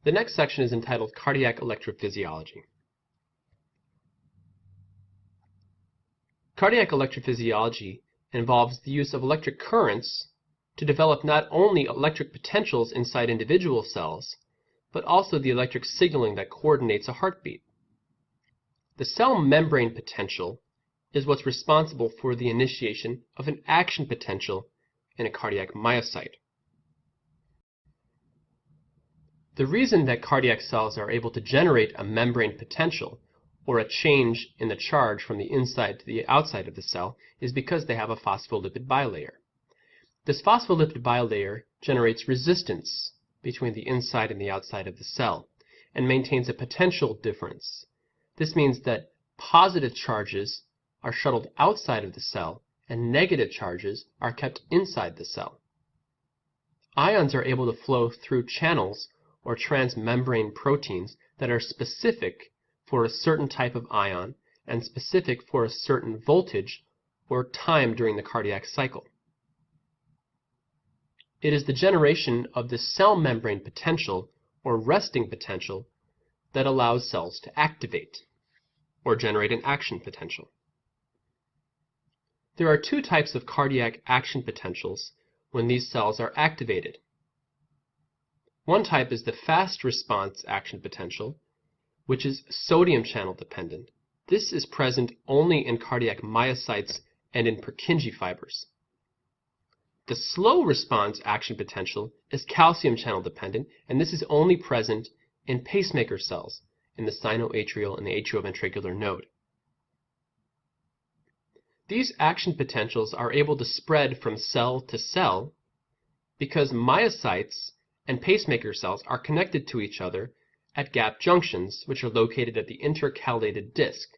The next section is entitled Cardiac Electrophysiology. Cardiac electrophysiology involves the use of electric currents to develop not only electric potentials inside individual cells, but also the electric signaling that coordinates a heartbeat. The cell membrane potential is what's responsible for the initiation of an action potential in a cardiac myocyte. The reason that cardiac cells are able to generate a membrane potential, or a change in the charge from the inside to the outside of the cell, is because they have a phospholipid bilayer. This phospholipid bilayer generates resistance between the inside and the outside of the cell and maintains a potential difference. This means that positive charges are shuttled outside of the cell and negative charges are kept inside the cell. Ions are able to flow through channels or transmembrane proteins that are specific for a certain type of ion and specific for a certain voltage or time during the cardiac cycle. It is the generation of the cell membrane potential or resting potential that allows cells to activate or generate an action potential. There are two types of cardiac action potentials when these cells are activated. One type is the fast response action potential, which is sodium channel dependent. This is present only in cardiac myocytes and in Purkinje fibers. The slow response action potential is calcium channel dependent, and this is only present in pacemaker cells in the sinoatrial and the atrioventricular node. These action potentials are able to spread from cell to cell because myocytes and pacemaker cells are connected to each other at gap junctions, which are located at the intercalated disc.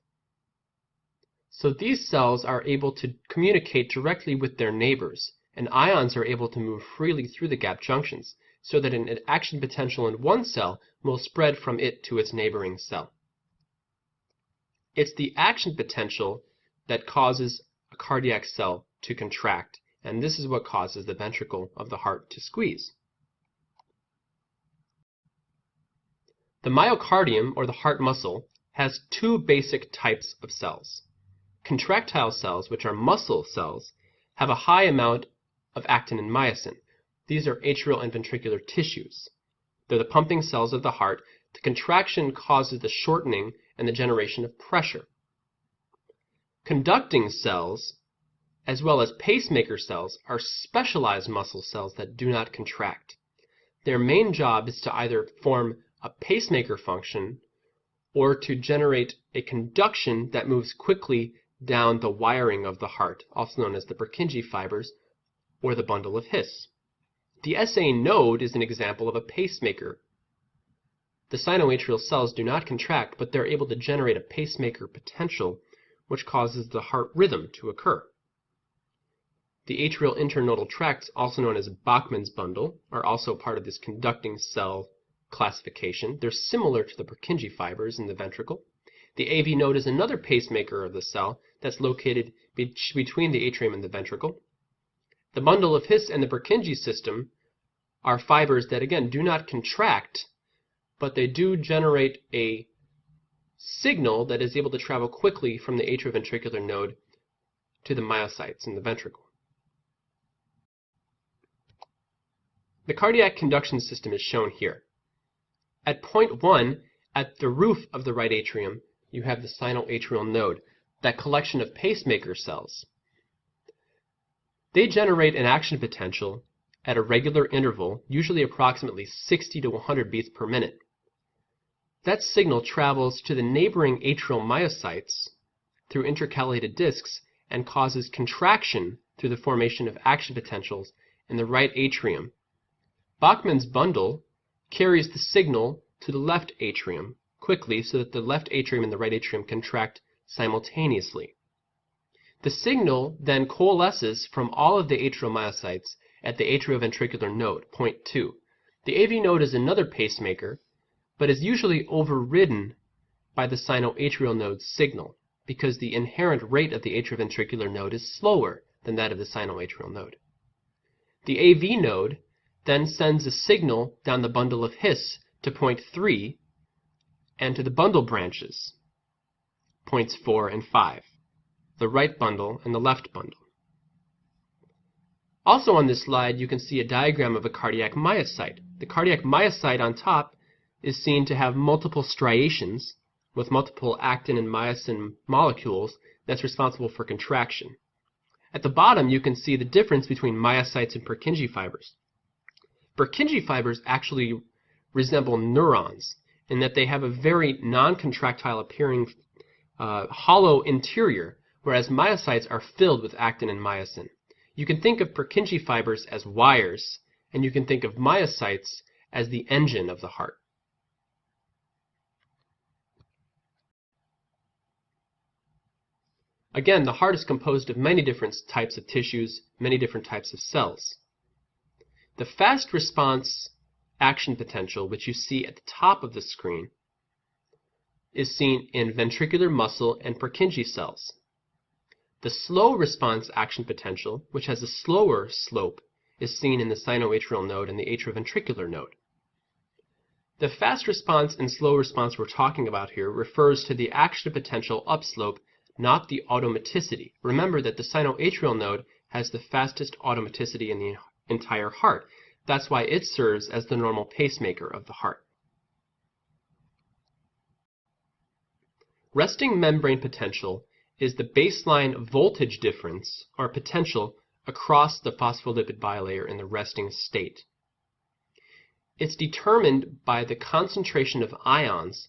So these cells are able to communicate directly with their neighbors, and ions are able to move freely through the gap junctions, so that an action potential in one cell will spread from it to its neighboring cell. It's the action potential that causes a cardiac cell to contract, and this is what causes the ventricle of the heart to squeeze. The myocardium, or the heart muscle, has two basic types of cells. Contractile cells, which are muscle cells, have a high amount of actin and myosin. These are atrial and ventricular tissues. They're the pumping cells of the heart. The contraction causes the shortening and the generation of pressure. Conducting cells, as well as pacemaker cells, are specialized muscle cells that do not contract. Their main job is to either form a pacemaker function or to generate a conduction that moves quickly down the wiring of the heart, also known as the Purkinje fibers or the bundle of His. The SA node is an example of a pacemaker. The sinoatrial cells do not contract, but they're able to generate a pacemaker potential, which causes the heart rhythm to occur. The atrial internodal tracts, also known as Bachmann's bundle, are also part of this conducting cell classification. They're similar to the Purkinje fibers in the ventricle. The AV node is another pacemaker of the cell that's located between the atrium and the ventricle. The bundle of His and the Purkinje system are fibers that, again, do not contract, but they do generate a signal that is able to travel quickly from the atrioventricular node to the myocytes in the ventricle. The cardiac conduction system is shown here. At point 1, at the roof of the right atrium, you have the sinoatrial node, that collection of pacemaker cells. They generate an action potential at a regular interval, usually approximately 60 to 100 beats per minute. That signal travels to the neighboring atrial myocytes through intercalated discs and causes contraction through the formation of action potentials in the right atrium. Bachmann's bundle carries the signal to the left atrium quickly so that the left atrium and the right atrium contract simultaneously. The signal then coalesces from all of the atrial myocytes at the atrioventricular node, point 2. The AV node is another pacemaker, but is usually overridden by the sinoatrial node's signal because the inherent rate of the atrioventricular node is slower than that of the sinoatrial node. The AV node then sends a signal down the bundle of His to point 3 and to the bundle branches, points 4 and 5, the right bundle and the left bundle. Also on this slide, you can see a diagram of a cardiac myocyte. The cardiac myocyte on top is seen to have multiple striations with multiple actin and myosin molecules that's responsible for contraction. At the bottom, you can see the difference between myocytes and Purkinje fibers. Purkinje fibers actually resemble neurons in that they have a very non-contractile appearing hollow interior, whereas myocytes are filled with actin and myosin. You can think of Purkinje fibers as wires, and you can think of myocytes as the engine of the heart. Again, the heart is composed of many different types of tissues, many different types of cells. The fast response action potential, which you see at the top of the screen, is seen in ventricular muscle and Purkinje cells. The slow response action potential, which has a slower slope, is seen in the sinoatrial node and the atrioventricular node. The fast response and slow response we're talking about here refers to the action potential upslope, not the automaticity. Remember that the sinoatrial node has the fastest automaticity in the entire heart. That's why it serves as the normal pacemaker of the heart. Resting membrane potential is the baseline voltage difference or potential across the phospholipid bilayer in the resting state. It's determined by the concentration of ions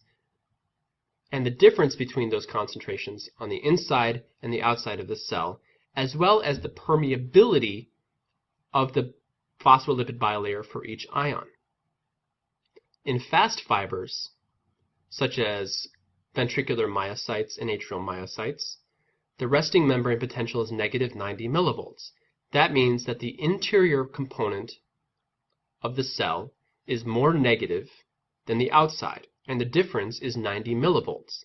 and the difference between those concentrations on the inside and the outside of the cell, as well as the permeability of the phospholipid bilayer for each ion. In fast fibers, such as ventricular myocytes and atrial myocytes, the resting membrane potential is negative 90 millivolts. That means that the interior component of the cell is more negative than the outside, and the difference is 90 millivolts.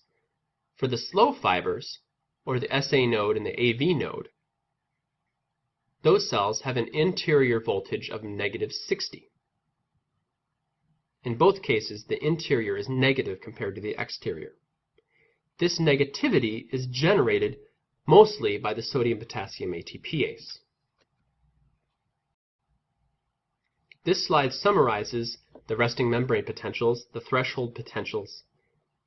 For the slow fibers, or the SA node and the AV node, those cells have an interior voltage of negative 60. In both cases, the interior is negative compared to the exterior. This negativity is generated mostly by the sodium-potassium ATPase. This slide summarizes the resting membrane potentials, the threshold potentials,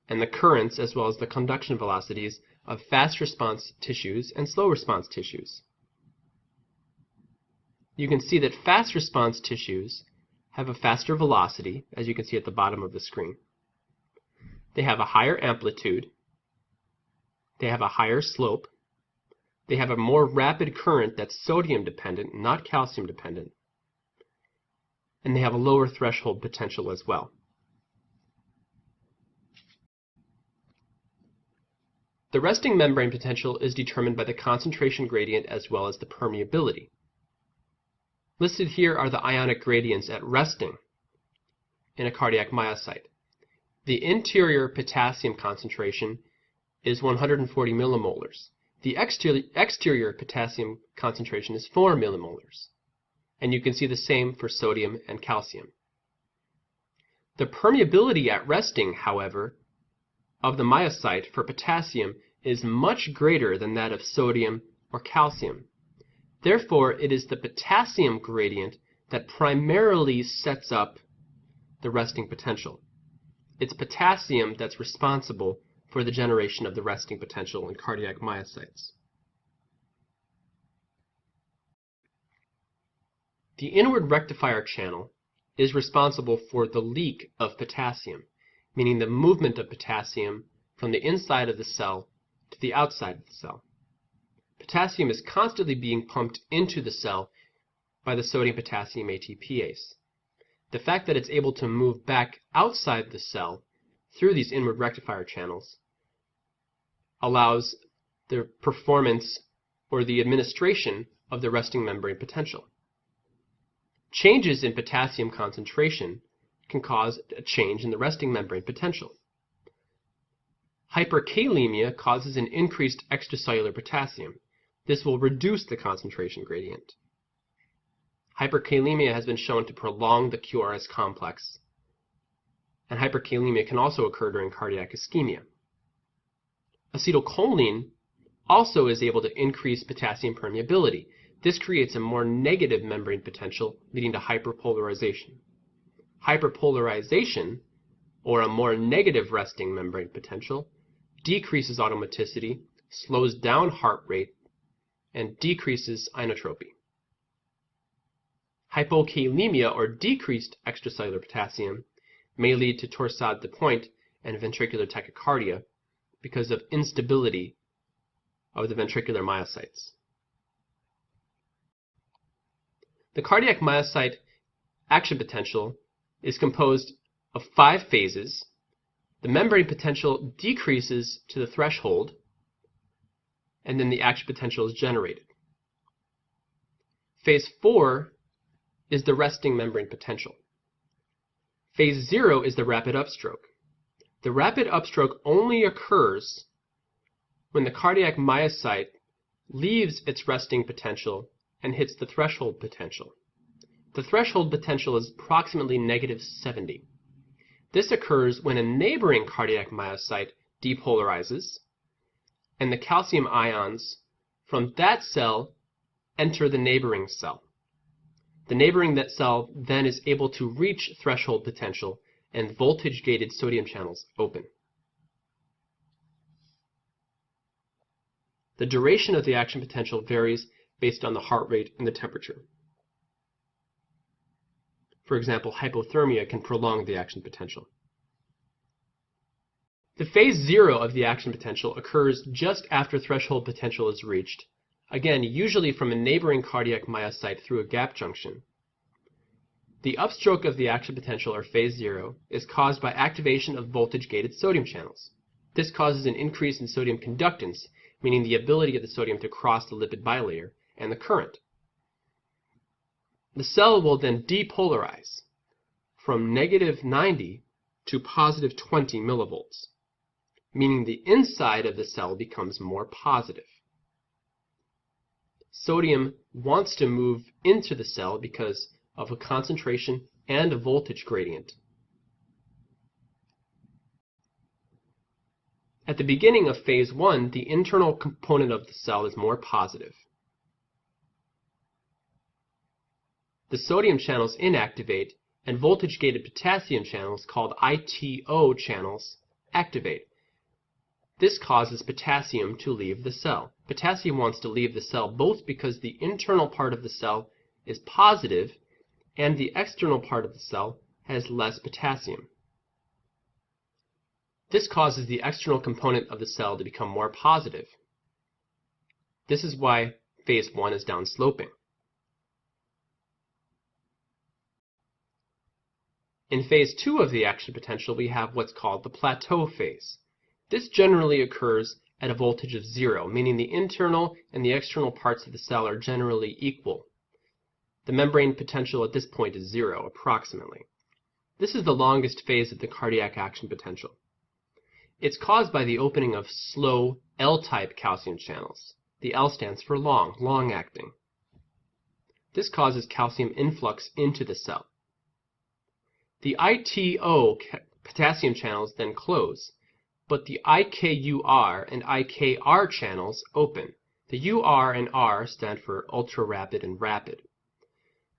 and the currents as well as the conduction velocities of fast response tissues and slow response tissues. You can see that fast response tissues have a faster velocity, as you can see at the bottom of the screen. They have a higher amplitude. They have a higher slope. They have a more rapid current that's sodium dependent, not calcium dependent. And they have a lower threshold potential as well. The resting membrane potential is determined by the concentration gradient as well as the permeability. Listed here are the ionic gradients at resting in a cardiac myocyte. The interior potassium concentration is 140 millimolars. The exterior potassium concentration is 4 millimolars. And you can see the same for sodium and calcium. The permeability at resting, however, of the myocyte for potassium is much greater than that of sodium or calcium. Therefore, it is the potassium gradient that primarily sets up the resting potential. It's potassium that's responsible for the generation of the resting potential in cardiac myocytes. The inward rectifier channel is responsible for the leak of potassium, meaning the movement of potassium from the inside of the cell to the outside of the cell. Potassium is constantly being pumped into the cell by the sodium-potassium ATPase. The fact that it's able to move back outside the cell through these inward rectifier channels allows the performance or the administration of the resting membrane potential. Changes in potassium concentration can cause a change in the resting membrane potential. Hyperkalemia causes an increased extracellular potassium. This will reduce the concentration gradient. Hyperkalemia has been shown to prolong the QRS complex and hyperkalemia can also occur during cardiac ischemia. Acetylcholine also is able to increase potassium permeability. This creates a more negative membrane potential, leading to hyperpolarization. Hyperpolarization, or a more negative resting membrane potential, decreases automaticity, slows down heart rate, and decreases inotropy. Hypokalemia, or decreased extracellular potassium, may lead to torsade de pointe and ventricular tachycardia because of instability of the ventricular myocytes. The cardiac myocyte action potential is composed of 5 phases. The membrane potential decreases to the threshold, and then the action potential is generated. Phase 4 is the resting membrane potential. Phase 0 is the rapid upstroke. The rapid upstroke only occurs when the cardiac myocyte leaves its resting potential and hits the threshold potential. The threshold potential is approximately -70. This occurs when a neighboring cardiac myocyte depolarizes and the calcium ions from that cell enter the neighboring cell. The neighboring cell then is able to reach threshold potential and voltage-gated sodium channels open. The duration of the action potential varies based on the heart rate and the temperature. For example, hypothermia can prolong the action potential. The phase 0 of the action potential occurs just after threshold potential is reached, again usually from a neighboring cardiac myocyte through a gap junction. The upstroke of the action potential, or phase 0, is caused by activation of voltage-gated sodium channels. This causes an increase in sodium conductance, meaning the ability of the sodium to cross the lipid bilayer, and the current. The cell will then depolarize from -90 to +20 millivolts, meaning the inside of the cell becomes more positive. Sodium wants to move into the cell because of a concentration and a voltage gradient. At the beginning of phase 1, the internal component of the cell is more positive. The sodium channels inactivate, and voltage-gated potassium channels, called ITO channels, activate. This causes potassium to leave the cell. Potassium wants to leave the cell both because the internal part of the cell is positive and the external part of the cell has less potassium. This causes the external component of the cell to become more positive. This is why phase 1 is downsloping. In phase 2 of the action potential, we have what's called the plateau phase. This generally occurs at a voltage of 0, meaning the internal and the external parts of the cell are generally equal. The membrane potential at this point is 0, approximately. This is the longest phase of the cardiac action potential. It's caused by the opening of slow L-type calcium channels. The L stands for long, long-acting. This causes calcium influx into the cell. The ITO potassium channels then close, but the IKUR and IKR channels open. The UR and R stand for ultra-rapid and rapid.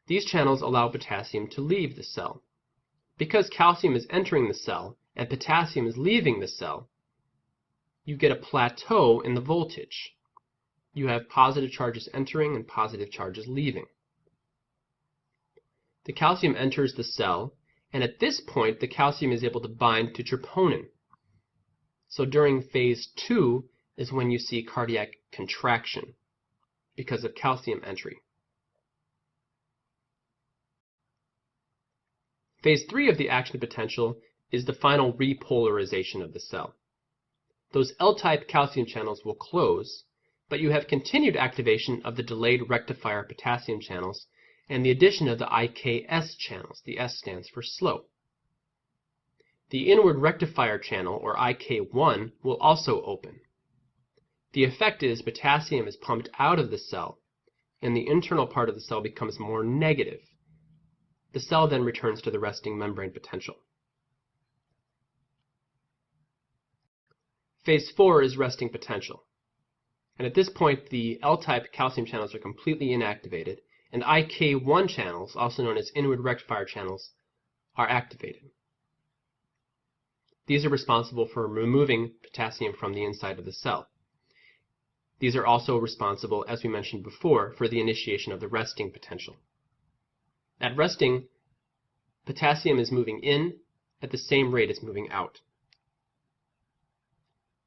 These channels allow potassium to leave the cell. Because calcium is entering the cell and potassium is leaving the cell, you get a plateau in the voltage. You have positive charges entering and positive charges leaving. The calcium enters the cell, and at this point the calcium is able to bind to troponin. So during phase 2 is when you see cardiac contraction because of calcium entry. Phase 3 of the action potential is the final repolarization of the cell. Those L-type calcium channels will close, but you have continued activation of the delayed rectifier potassium channels and the addition of the IKS channels. The S stands for slow. The inward rectifier channel, or IK1, will also open. The effect is potassium is pumped out of the cell, and the internal part of the cell becomes more negative. The cell then returns to the resting membrane potential. Phase 4 is resting potential. And at this point, the L-type calcium channels are completely inactivated, and IK1 channels, also known as inward rectifier channels, are activated. These are responsible for removing potassium from the inside of the cell. These are also responsible, as we mentioned before, for the initiation of the resting potential. At resting, potassium is moving in at the same rate as moving out.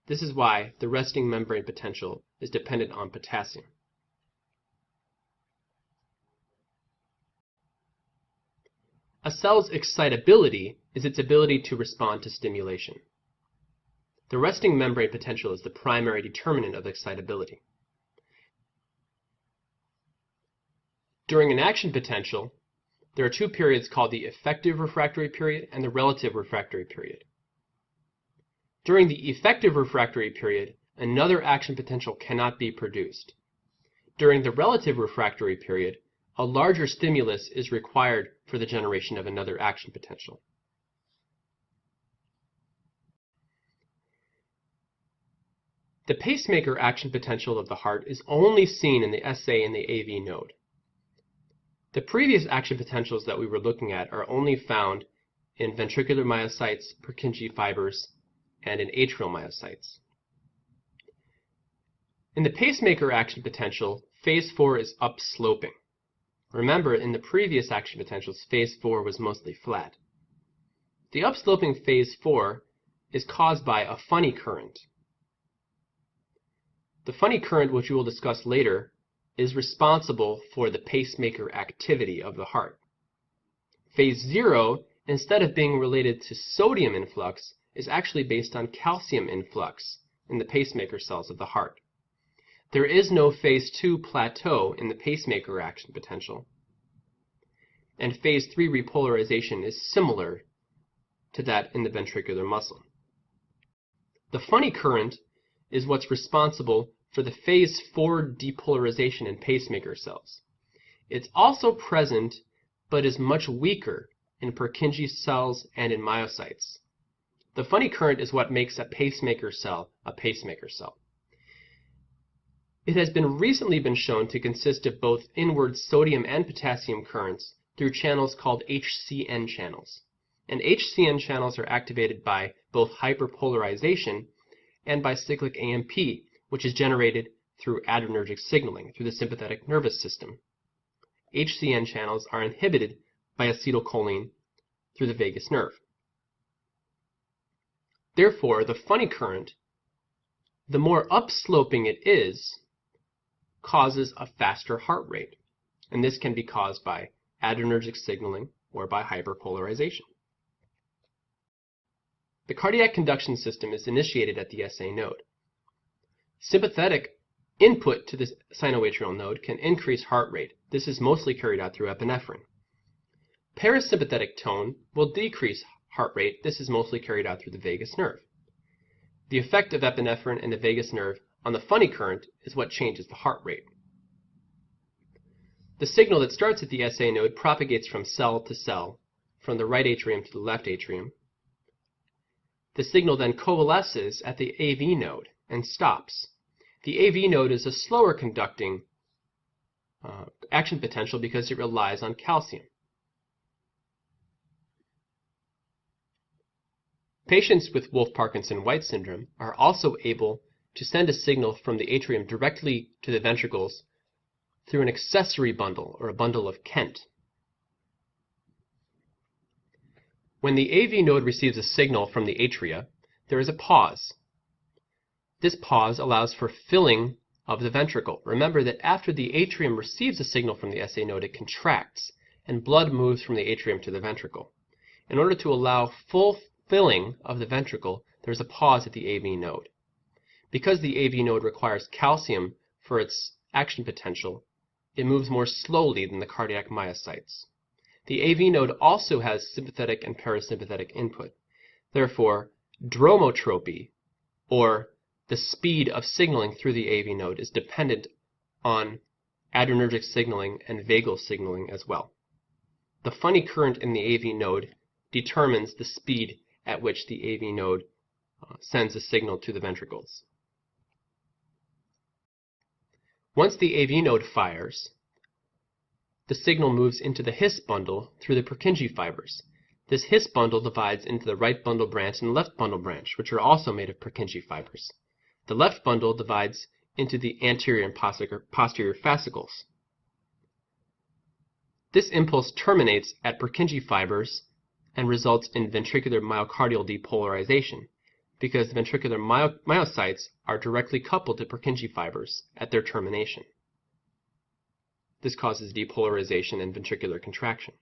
This is why the resting membrane potential is dependent on potassium. A cell's excitability is its ability to respond to stimulation. The resting membrane potential is the primary determinant of excitability. During an action potential, there are two periods called the effective refractory period and the relative refractory period. During the effective refractory period, another action potential cannot be produced. During the relative refractory period, a larger stimulus is required for the generation of another action potential. The pacemaker action potential of the heart is only seen in the SA and the AV node. The previous action potentials that we were looking at are only found in ventricular myocytes, Purkinje fibers, and in atrial myocytes. In the pacemaker action potential, phase 4 is upsloping. Remember, in the previous action potentials, phase 4 was mostly flat. The upsloping phase 4 is caused by a funny current. The funny current, which we will discuss later, is responsible for the pacemaker activity of the heart. Phase 0, instead of being related to sodium influx, is actually based on calcium influx in the pacemaker cells of the heart. There is no phase 2 plateau in the pacemaker action potential, and phase 3 repolarization is similar to that in the ventricular muscle. The funny current is what's responsible for the phase 4 depolarization in pacemaker cells. It's also present, but is much weaker in Purkinje cells and in myocytes. The funny current is what makes a pacemaker cell a pacemaker cell. It has recently been shown to consist of both inward sodium and potassium currents through channels called HCN channels. And HCN channels are activated by both hyperpolarization and by cyclic AMP, which is generated through adrenergic signaling through the sympathetic nervous system. HCN channels are inhibited by acetylcholine through the vagus nerve. Therefore, the funny current, the more upsloping it is, causes a faster heart rate, and this can be caused by adrenergic signaling or by hyperpolarization. The cardiac conduction system is initiated at the SA node. Sympathetic input to the sinoatrial node can increase heart rate. This is mostly carried out through epinephrine. Parasympathetic tone will decrease heart rate. This is mostly carried out through the vagus nerve. The effect of epinephrine and the vagus nerve on the funny current is what changes the heart rate. The signal that starts at the SA node propagates from cell to cell, from the right atrium to the left atrium. The signal then coalesces at the AV node and stops. The AV node is a slower conducting action potential because it relies on calcium. Patients with Wolff-Parkinson-White syndrome are also able to send a signal from the atrium directly to the ventricles through an accessory bundle or a bundle of Kent. When the AV node receives a signal from the atria, there is a pause. This pause allows for filling of the ventricle. Remember that after the atrium receives a signal from the SA node, it contracts, and blood moves from the atrium to the ventricle. In order to allow full filling of the ventricle, there is a pause at the AV node. Because the AV node requires calcium for its action potential, it moves more slowly than the cardiac myocytes. The AV node also has sympathetic and parasympathetic input. Therefore, dromotropy, or the speed of signaling through the AV node, is dependent on adrenergic signaling and vagal signaling as well. The funny current in the AV node determines the speed at which the AV node sends a signal to the ventricles. Once the AV node fires, the signal moves into the His bundle through the Purkinje fibers. This His bundle divides into the right bundle branch and left bundle branch, which are also made of Purkinje fibers. The left bundle divides into the anterior and posterior fascicles. This impulse terminates at Purkinje fibers and results in ventricular myocardial depolarization, because the ventricular myocytes are directly coupled to Purkinje fibers at their termination. This causes depolarization and ventricular contraction.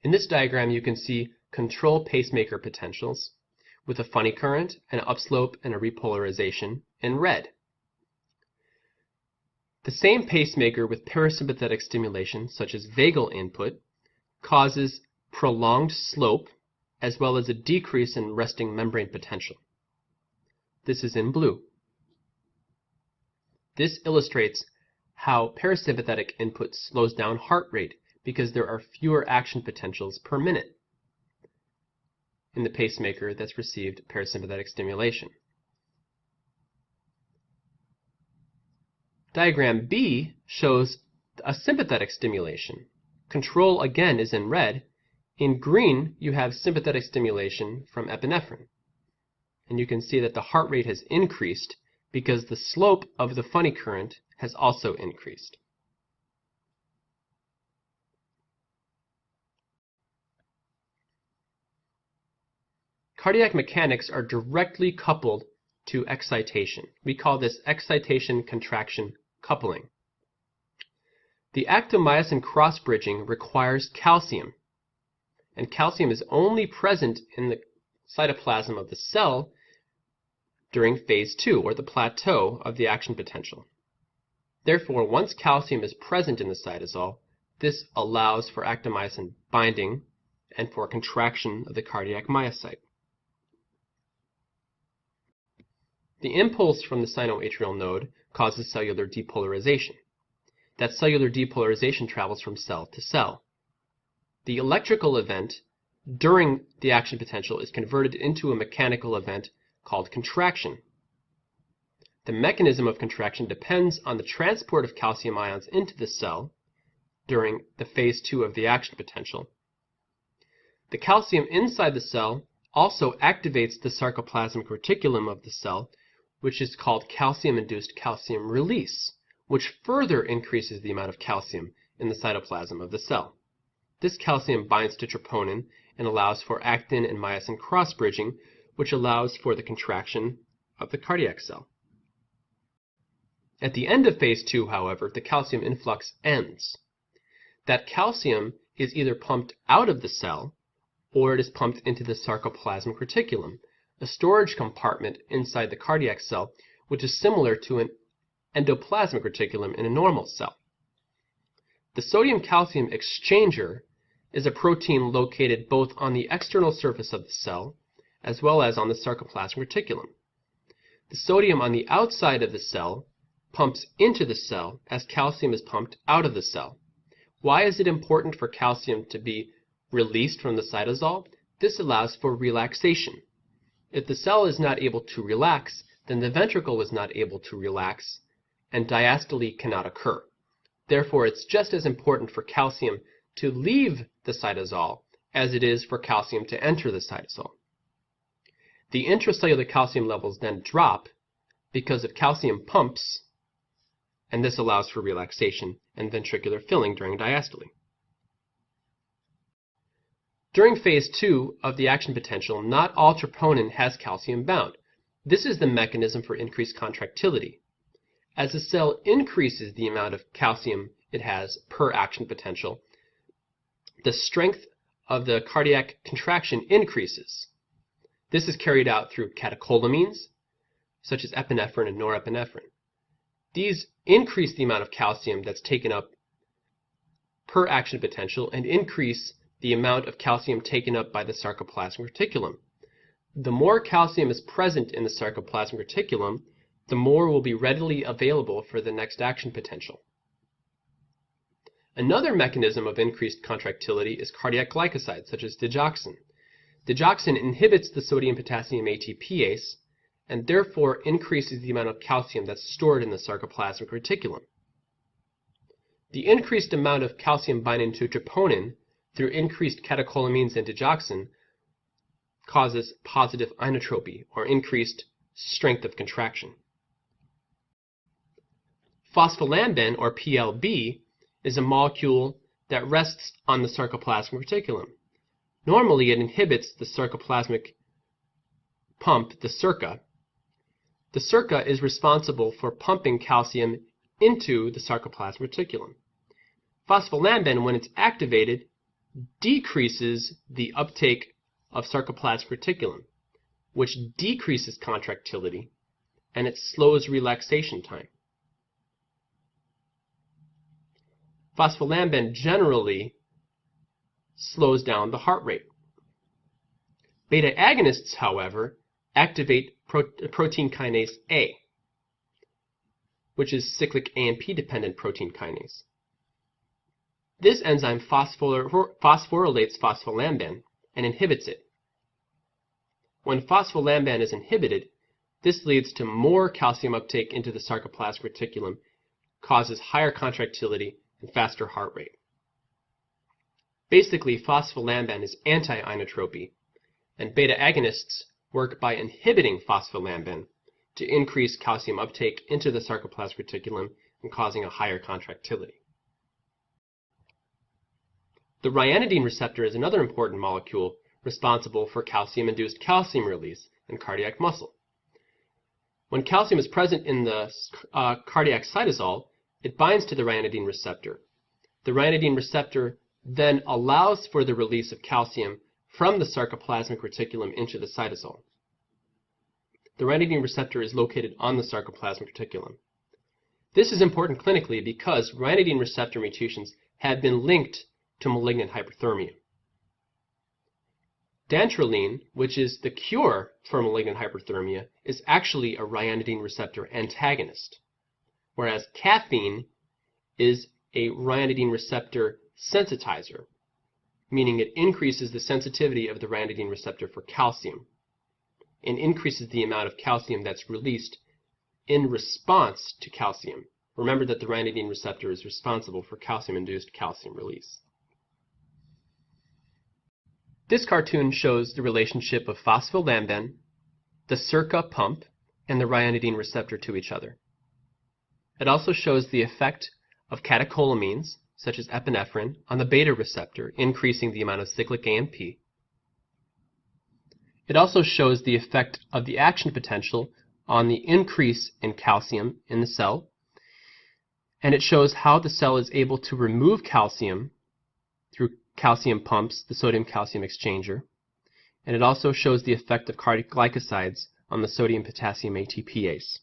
In this diagram, you can see control pacemaker potentials with a funny current, an upslope, and a repolarization in red. The same pacemaker with parasympathetic stimulation, such as vagal input, causes prolonged slope as well as a decrease in resting membrane potential. This is in blue. This illustrates how parasympathetic input slows down heart rate because there are fewer action potentials per minute in the pacemaker that's received parasympathetic stimulation. Diagram B shows a sympathetic stimulation. Control again is in red. In green, you have sympathetic stimulation from epinephrine. And you can see that the heart rate has increased because the slope of the funny current has also increased. Cardiac mechanics are directly coupled to excitation. We call this excitation-contraction coupling. The actin-myosin cross-bridging requires calcium, and calcium is only present in the cytoplasm of the cell during phase 2, or the plateau of the action potential. Therefore, once calcium is present in the cytosol, this allows for actin-myosin binding and for contraction of the cardiac myocyte. The impulse from the sinoatrial node causes cellular depolarization. That cellular depolarization travels from cell to cell. The electrical event during the action potential is converted into a mechanical event called contraction. The mechanism of contraction depends on the transport of calcium ions into the cell during the phase 2 of the action potential. The calcium inside the cell also activates the sarcoplasmic reticulum of the cell, which is called calcium-induced calcium release, which further increases the amount of calcium in the cytoplasm of the cell. This calcium binds to troponin and allows for actin and myosin cross-bridging, which allows for the contraction of the cardiac cell. At the end of phase 2, however, the calcium influx ends. That calcium is either pumped out of the cell or it is pumped into the sarcoplasmic reticulum, a storage compartment inside the cardiac cell, which is similar to an endoplasmic reticulum in a normal cell. The sodium-calcium exchanger is a protein located both on the external surface of the cell as well as on the sarcoplasmic reticulum. The sodium on the outside of the cell pumps into the cell as calcium is pumped out of the cell. Why is it important for calcium to be released from the cytosol? This allows for relaxation. If the cell is not able to relax, then the ventricle is not able to relax, and diastole cannot occur. Therefore, it's just as important for calcium to leave the cytosol as it is for calcium to enter the cytosol. The intracellular calcium levels then drop because of calcium pumps, and this allows for relaxation and ventricular filling during diastole. During phase 2 of the action potential, not all troponin has calcium bound. This is the mechanism for increased contractility. As the cell increases the amount of calcium it has per action potential, the strength of the cardiac contraction increases. This is carried out through catecholamines, such as epinephrine and norepinephrine. These increase the amount of calcium that's taken up per action potential and increase the amount of calcium taken up by the sarcoplasmic reticulum. The more calcium is present in the sarcoplasmic reticulum, the more will be readily available for the next action potential. Another mechanism of increased contractility is cardiac glycosides, such as digoxin. Digoxin inhibits the sodium-potassium ATPase and therefore increases the amount of calcium that's stored in the sarcoplasmic reticulum. The increased amount of calcium binding to troponin through increased catecholamines and digoxin causes positive inotropy, or increased strength of contraction. Phospholamban, or PLB, is a molecule that rests on the sarcoplasmic reticulum. Normally, it inhibits the sarcoplasmic pump, the SERCA. The SERCA is responsible for pumping calcium into the sarcoplasmic reticulum. Phospholamban, when it's activated, decreases the uptake of sarcoplasmic reticulum, which decreases contractility, and it slows relaxation time. Phospholamban generally slows down the heart rate. Beta agonists, however, activate protein kinase A, which is cyclic AMP-dependent protein kinase. This enzyme phosphorylates phospholamban and inhibits it. When phospholamban is inhibited, this leads to more calcium uptake into the sarcoplasmic reticulum, causes higher contractility and faster heart rate. Basically, phospholamban is anti-inotropy, and beta agonists work by inhibiting phospholamban to increase calcium uptake into the sarcoplasmic reticulum and causing a higher contractility. The ryanodine receptor is another important molecule responsible for calcium-induced calcium release in cardiac muscle. When calcium is present in the cardiac cytosol, it binds to the ryanodine receptor. The ryanodine receptor then allows for the release of calcium from the sarcoplasmic reticulum into the cytosol. The ryanodine receptor is located on the sarcoplasmic reticulum. This is important clinically because ryanodine receptor mutations have been linked to malignant hyperthermia. Dantrolene, which is the cure for malignant hyperthermia, is actually a ryanodine receptor antagonist, whereas caffeine is a ryanodine receptor sensitizer, meaning it increases the sensitivity of the ryanodine receptor for calcium and increases the amount of calcium that's released in response to calcium. Remember that the ryanodine receptor is responsible for calcium-induced calcium release. This cartoon shows the relationship of phospholamban, the SERCA pump, and the ryanodine receptor to each other. It also shows the effect of catecholamines, such as epinephrine, on the beta receptor, increasing the amount of cyclic AMP. It also shows the effect of the action potential on the increase in calcium in the cell, and it shows how the cell is able to remove calcium through calcium pumps, the sodium-calcium exchanger, and it also shows the effect of cardiac glycosides on the sodium-potassium ATPase.